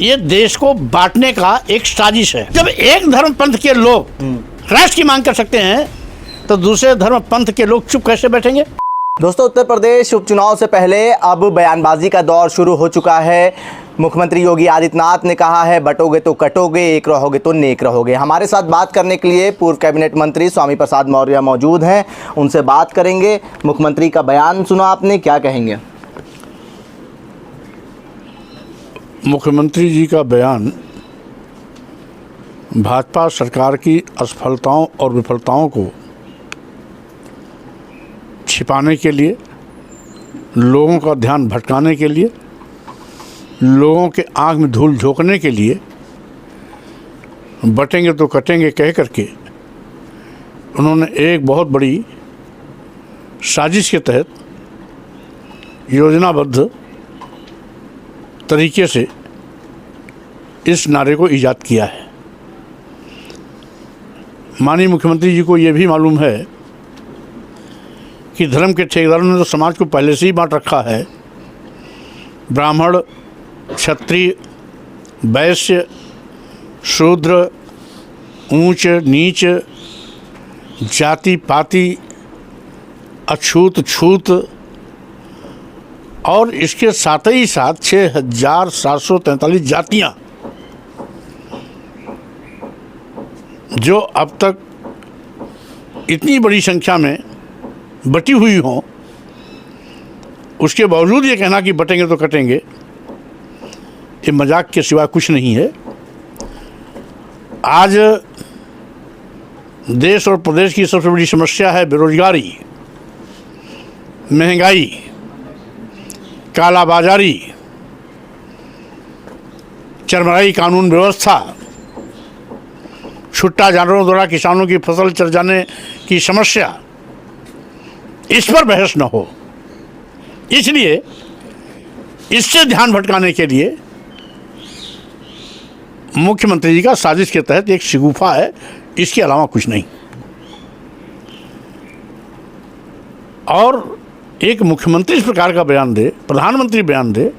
ये देश को बांटने का एक साजिश है। जब एक धर्म पंथ के लोग राष्ट्र की मांग कर सकते हैं तो दूसरे धर्म पंथ के लोग चुप कैसे बैठेंगे? दोस्तों, उत्तर प्रदेश उपचुनाव से पहले अब बयानबाजी का दौर शुरू हो चुका है। मुख्यमंत्री योगी आदित्यनाथ ने कहा है, बटोगे तो कटोगे, एक रहोगे तो नेक रहोगे। हमारे साथ बात करने के लिए पूर्व कैबिनेट मंत्री स्वामी प्रसाद मौर्य मौजूद हैं, उनसे बात करेंगे। मुख्यमंत्री का बयान सुना आपने, क्या कहेंगे? मुख्यमंत्री जी का बयान भाजपा सरकार की असफलताओं और विफलताओं को छिपाने के लिए, लोगों का ध्यान भटकाने के लिए, लोगों के आंख में धूल झोंकने के लिए बटेंगे तो कटेंगे कह करके उन्होंने एक बहुत बड़ी साजिश के तहत योजनाबद्ध तरीके से इस नारे को ईजाद किया है। माननीय मुख्यमंत्री जी को ये भी मालूम है कि धर्म के ठेकेदारों ने तो समाज को पहले से ही बांट रखा है। ब्राह्मण, क्षत्रिय, वैश्य, शूद्र, ऊंच नीच, जाति पाति, अछूत छूत और इसके साथ ही साथ 6,743 जातियां जो अब तक इतनी बड़ी संख्या में बटी हुई हों, उसके बावजूद ये कहना कि बटेंगे तो कटेंगे, ये मजाक के सिवा कुछ नहीं है। आज देश और प्रदेश की सबसे बड़ी समस्या है बेरोजगारी, महंगाई, कालाबाजारी, चरमराई कानून व्यवस्था, छुट्टा जानवरों द्वारा किसानों की फसल चर जाने की समस्या। इस पर बहस न हो, इसलिए इससे ध्यान भटकाने के लिए मुख्यमंत्री जी का साजिश के तहत एक शिगुफा है, इसके अलावा कुछ नहीं। और एक मुख्यमंत्री इस प्रकार का बयान दे, प्रधानमंत्री बयान दे,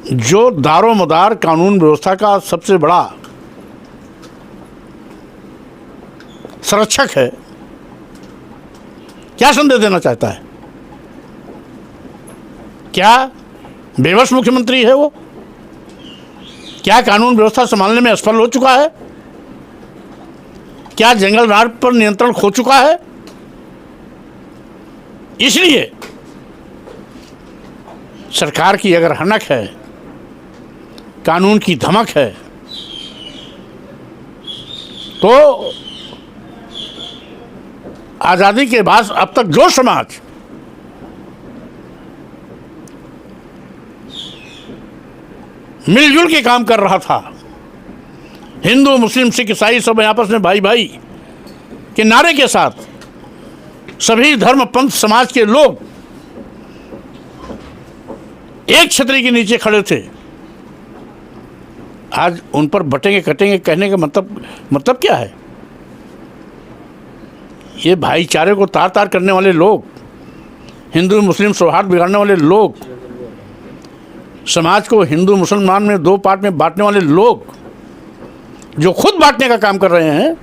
जो दारोमदार कानून व्यवस्था का सबसे बड़ा संरक्षक है, क्या संदेश देना चाहता है? क्या बेबस मुख्यमंत्री है वो? क्या कानून व्यवस्था संभालने में असफल हो चुका है? क्या जंगल राज पर नियंत्रण खो चुका है? इसलिए सरकार की अगर हनक है, कानून की धमक है, तो आज़ादी के बाद अब तक जो समाज मिलजुल के काम कर रहा था, हिंदू, मुस्लिम, सिख, ईसाई सब आपस में भाई भाई के नारे के साथ सभी धर्म पंथ समाज के लोग एक छतरी के नीचे खड़े थे। आज उन पर बटेंगे कटेंगे कहने का मतलब क्या है? ये भाईचारे को तार तार करने वाले लोग, हिंदू मुस्लिम सौहार्द बिगाड़ने वाले लोग, समाज को हिंदू मुसलमान में दो पार्ट में बांटने वाले लोग, जो खुद बांटने का काम कर रहे हैं,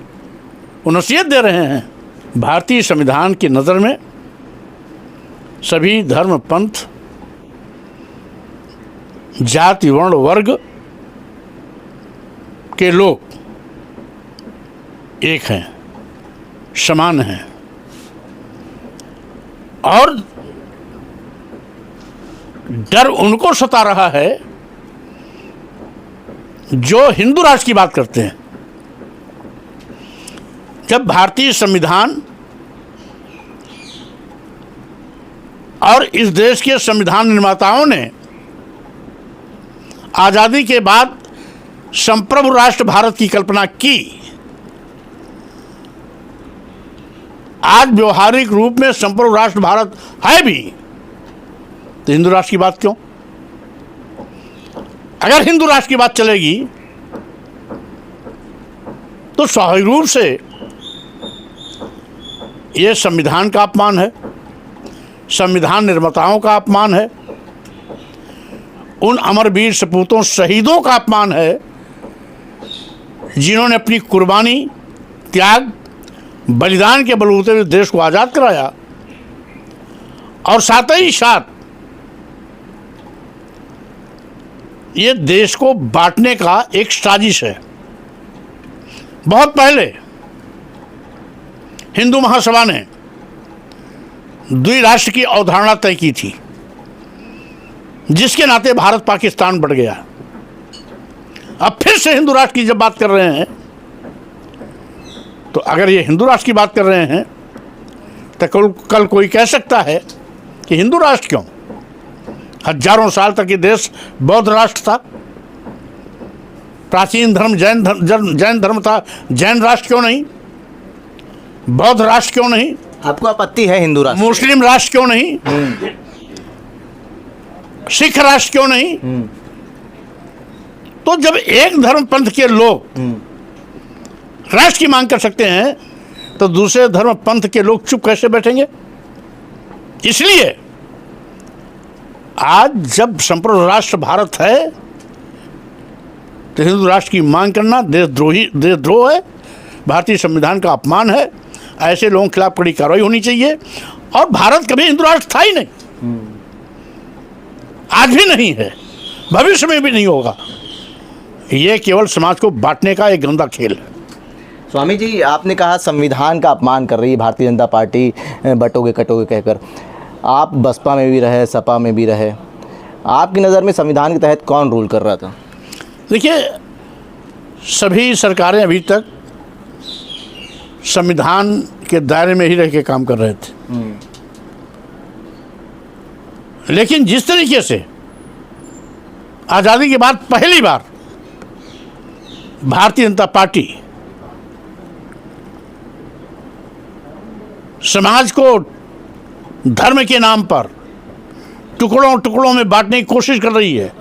वो नसीहत दे रहे हैं। भारतीय संविधान की नज़र में सभी धर्म पंथ, जाति, वर्ण, वर्ग के लोग एक हैं, समान हैं। और डर उनको सता रहा है जो हिंदू राष्ट्र की बात करते हैं। जब भारतीय संविधान और इस देश के संविधान निर्माताओं ने आज़ादी के बाद संप्रभु राष्ट्र भारत की कल्पना की, आज व्यवहारिक रूप में संप्रभु राष्ट्र भारत है भी, तो हिंदू राष्ट्र की बात क्यों? अगर हिंदू राष्ट्र की बात चलेगी तो स्वाभाविक रूप से ये संविधान का अपमान है, संविधान निर्माताओं का अपमान है उन अमरवीर सपूतों शहीदों का अपमान है जिन्होंने अपनी कुर्बानी, त्याग, बलिदान के बलबूते पे देश को आज़ाद कराया और साथ ही साथ ये देश को बांटने का एक साजिश है। बहुत पहले हिंदू महासभा ने द्विराष्ट्र की अवधारणा तय की थी, जिसके नाते भारत पाकिस्तान बढ़ गया। अब फिर से हिंदू राष्ट्र की जब बात कर रहे हैं, तो अगर ये हिंदू राष्ट्र की बात कर रहे हैं तो कल कोई कह सकता है कि हिंदू राष्ट्र क्यों? हजारों साल तक ये देश बौद्ध राष्ट्र था, प्राचीन धर्म जैन धर्म था। जैन राष्ट्र क्यों नहीं? बौद्ध राष्ट्र क्यों नहीं? आपको आपत्ति है हिंदू राष्ट्र? मुस्लिम राष्ट्र क्यों नहीं? सिख राष्ट्र क्यों नहीं? तो जब एक धर्म पंथ के लोग राष्ट्र की मांग कर सकते हैं, तो दूसरे धर्म पंथ के लोग चुप कैसे बैठेंगे? इसलिए आज जब संप्रभु राष्ट्र भारत है, तो हिंदू राष्ट्र की मांग करना देशद्रोह है, भारतीय संविधान का अपमान है। ऐसे लोगों के खिलाफ कड़ी कार्रवाई होनी चाहिए। और भारत कभी हिंदू राष्ट्र था ही नहीं, आज भी नहीं है, भविष्य में भी नहीं होगा। ये केवल समाज को बांटने का एक गंदा खेल है। स्वामी जी, आपने कहा संविधान का अपमान कर रही है भारतीय जनता पार्टी, बटोगे कटोगे कहकर। आप बसपा में भी रहे, सपा में भी रहे, आपकी नज़र में संविधान के तहत कौन रूल कर रहा था? देखिए, सभी सरकारें अभी तक संविधान के दायरे में ही रह के काम कर रहे थे। लेकिन जिस तरीके से आज़ादी के बाद पहली बार भारतीय जनता पार्टी समाज को धर्म के नाम पर टुकड़ों टुकड़ों में बांटने की कोशिश कर रही है,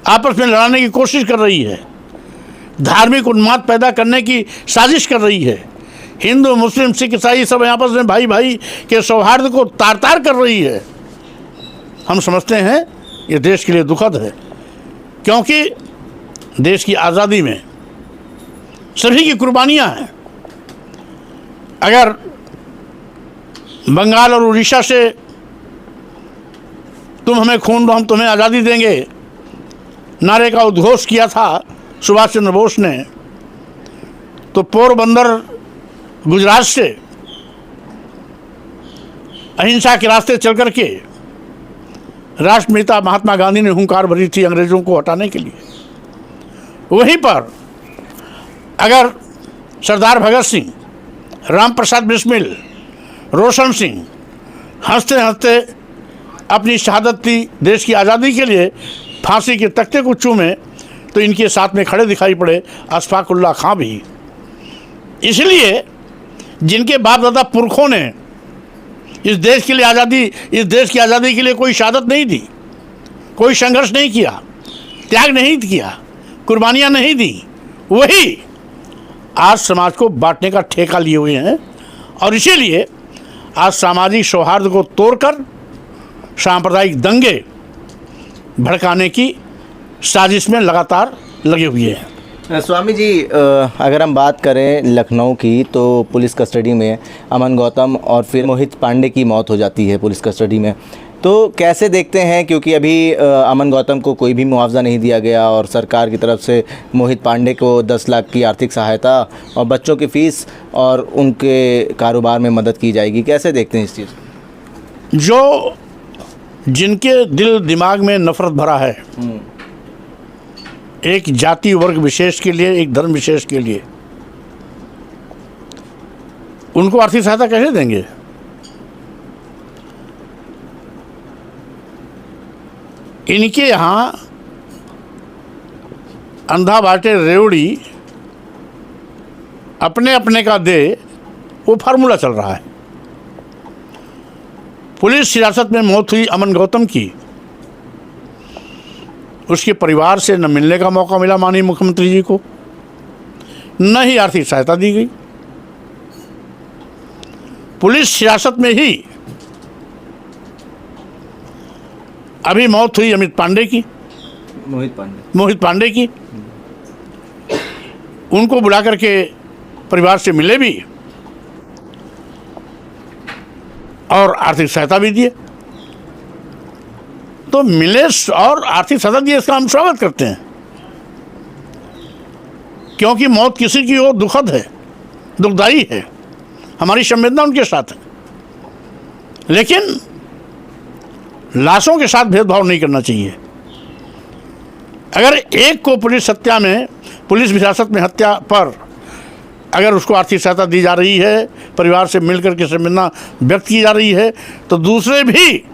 आपस में लड़ाने की कोशिश कर रही है, धार्मिक उन्माद पैदा करने की साजिश कर रही है, हिंदू मुस्लिम सिख ईसाई सब आपस में भाई भाई के सौहार्द को तार तार कर रही है, हम समझते हैं ये देश के लिए दुखद है। क्योंकि देश की आज़ादी में सभी की कुर्बानियाँ हैं। अगर बंगाल और उड़ीसा से तुम हमें खून दो हम तुम्हें आज़ादी देंगे नारे का उद्घोष किया था सुभाष चंद्र बोस ने, तो पोरबंदर गुजरात से अहिंसा के रास्ते चल करके राष्ट्रपिता महात्मा गांधी ने हुंकार भरी थी अंग्रेज़ों को हटाने के लिए। वहीं पर अगर सरदार भगत सिंह, राम प्रसाद बिस्मिल, रोशन सिंह हंसते हंसते अपनी शहादत दी देश की आज़ादी के लिए, फांसी के तख्ते को चूमे, तो इनके साथ में खड़े दिखाई पड़े अशफाकुल्ला खां भी। इसलिए जिनके बाप दादा पुरखों ने इस देश के लिए इस देश की आज़ादी के लिए कोई शहादत नहीं दी, कोई संघर्ष नहीं किया, त्याग नहीं किया, कुर्बानियाँ नहीं दी, वही आज समाज को बांटने का ठेका लिए हुए हैं। और इसीलिए आज सामाजिक सौहार्द को तोड़कर सांप्रदायिक दंगे भड़काने की साजिश में लगातार लगे हुए हैं। स्वामी जी, अगर हम बात करें लखनऊ की, तो पुलिस कस्टडी में अमन गौतम और फिर मोहित पांडे की मौत हो जाती है पुलिस कस्टडी में, तो कैसे देखते हैं? क्योंकि अभी अमन गौतम को कोई भी मुआवजा नहीं दिया गया और सरकार की तरफ से मोहित पांडे को 10 लाख की आर्थिक सहायता और बच्चों की फ़ीस और उनके कारोबार में मदद की जाएगी, कैसे देखते हैं इस चीज़? जो जिनके दिल दिमाग में नफरत भरा है एक जाति वर्ग विशेष के लिए, एक धर्म विशेष के लिए, उनको आर्थिक सहायता कैसे देंगे? इनके यहाँ अंधा बाटे रेवड़ी अपने अपने का दे, वो फार्मूला चल रहा है। पुलिस हिरासत में मौत हुई अमन गौतम की, उसके परिवार से न मिलने का मौका मिला माननीय मुख्यमंत्री जी को, न ही आर्थिक सहायता दी गई। पुलिस हिरासत में ही अभी मौत हुई अमित पांडे की, मोहित पांडे की। उनको बुला करके परिवार से मिले भी और आर्थिक सहायता भी दिए। तो मिले और आर्थिक सहायता दिए, इसका हम स्वागत करते हैं, क्योंकि मौत किसी की हो दुखद है, दुखदाई है, हमारी संवेदना उनके साथ है। लेकिन लाशों के साथ भेदभाव नहीं करना चाहिए। अगर एक को पुलिस हत्या में, पुलिस हिरासत में हत्या पर अगर उसको आर्थिक सहायता दी जा रही है, परिवार से मिलकर के संवेदना व्यक्त की जा रही है, तो दूसरे भी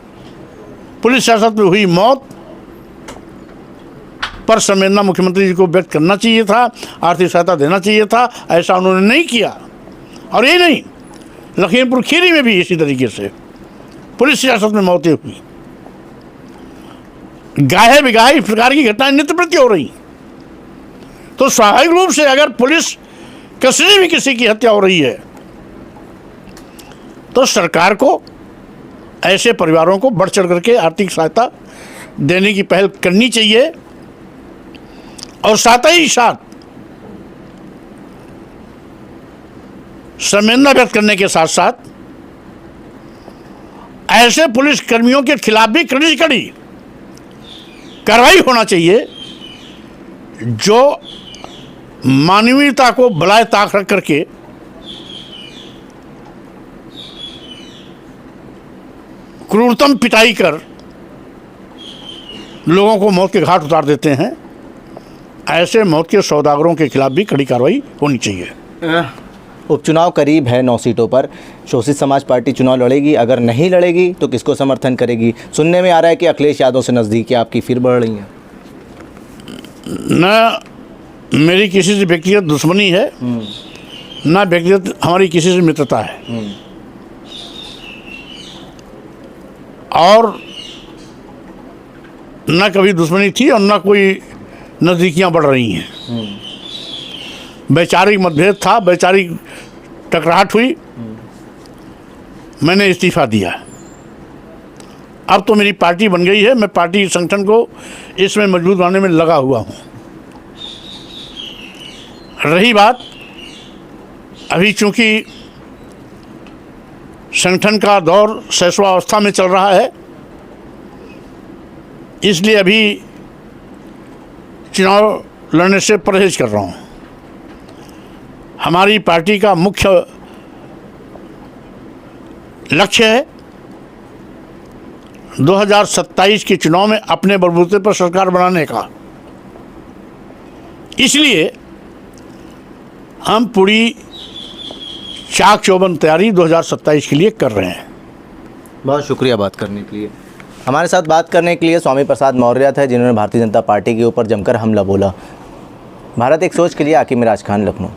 पुलिस हिरासत में हुई मौत पर संवेदना मुख्यमंत्री जी को व्यक्त करना चाहिए था, आर्थिक सहायता देना चाहिए था। ऐसा उन्होंने नहीं किया। और ये नहीं, लखीमपुर खीरी में भी इसी तरीके से पुलिस हिरासत में मौतें हुई। गाहे बिगाहे इस प्रकार की घटनाएं नित्य प्रति हो रही। तो स्वाभाविक रूप से अगर पुलिस कस्टडी में किसी की हत्या हो रही है, तो सरकार को ऐसे परिवारों को बढ़ चढ़ करके आर्थिक सहायता देने की पहल करनी चाहिए। और साथ ही साथ संवेदना व्यक्त करने के साथ साथ ऐसे पुलिस कर्मियों के खिलाफ भी कड़ी से कड़ी कार्रवाई होना चाहिए जो मानवीयता को बलाए ताक रख करके क्रूरतम पिटाई कर लोगों को मौत के घाट उतार देते हैं। ऐसे मौत के सौदागरों के खिलाफ भी कड़ी कार्रवाई होनी चाहिए। उपचुनाव करीब है 9 सीटों पर। शोषित समाज पार्टी चुनाव लड़ेगी, अगर नहीं लड़ेगी तो किसको समर्थन करेगी? सुनने में आ रहा है कि अखिलेश यादव से नज़दीकी आपकी फिर बढ़ रही हैं। न मेरी किसी से व्यक्तिगत दुश्मनी है, ना व्यक्तिगत हमारी किसी से मित्रता है, और ना कभी दुश्मनी थी और ना कोई नज़दीकियाँ बढ़ रही हैं। वैचारिक मतभेद था, वैचारिक टकराहट हुई, मैंने इस्तीफा दिया। अब तो मेरी पार्टी बन गई है, मैं पार्टी संगठन को इसमें मजबूत बनाने में लगा हुआ हूँ। रही बात, अभी चूंकि संगठन का दौर शैशवावस्था में चल रहा है, इसलिए अभी चुनाव लड़ने से परहेज कर रहा हूँ। हमारी पार्टी का मुख्य लक्ष्य है 2027 के चुनाव में अपने बलबूते पर सरकार बनाने का। इसलिए हम पूरी चाक चौबंद तैयारी 2027 के लिए कर रहे हैं। बहुत शुक्रिया बात करने के लिए। हमारे साथ बात करने के लिए स्वामी प्रसाद मौर्य थे, जिन्होंने भारतीय जनता पार्टी के ऊपर जमकर हमला बोला। भारत एक सोच के लिए, आकिब मिराज खान, लखनऊ।